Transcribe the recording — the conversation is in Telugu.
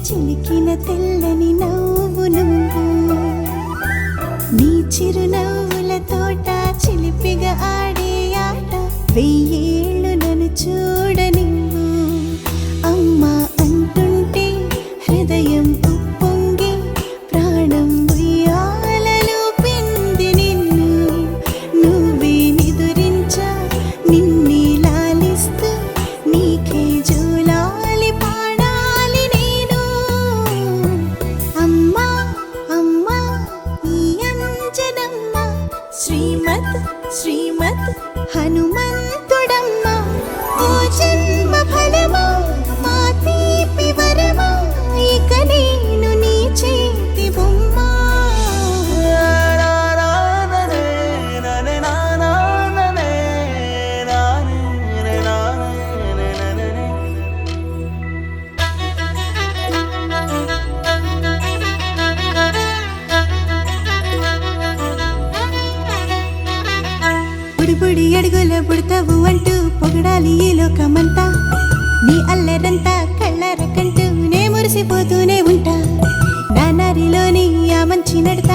చిలికిన తెల్లని నవ్వు నువ్వు నీ చిరునవ్వుల తోట చిలిపిగా ఆడే ఆట వెయ్యేళ్ళు నన్ను చూడనివ్వు అమ్మా అంటుంటే హృదయం ఉప్పొంగి ప్రాణం ఉయ్యాలలో పిండి నిన్ను నువ్వే నిదురించా నిన్నే లాలిస్తూ నీకే జోలాలి పాడాలి నేను అమ్మా అమ్మా ఈ అంజనమ్మ శ్రీమత్ శ్రీమత్ హనుమంతుడమ్మ ఓ జన్మ ఫలమా మా తీపి వరమా ఇక నేను నీ చేతి బొమ్మ బుడి అడుగుల బుడతావు అంటూ పొగడాలి ఈ లోకమంతా నీ అల్లరంతా కళ్ళరకంటూ నే మురిసిపోతూనే ఉంటా నా నారిలోని ఆ మంచి నడత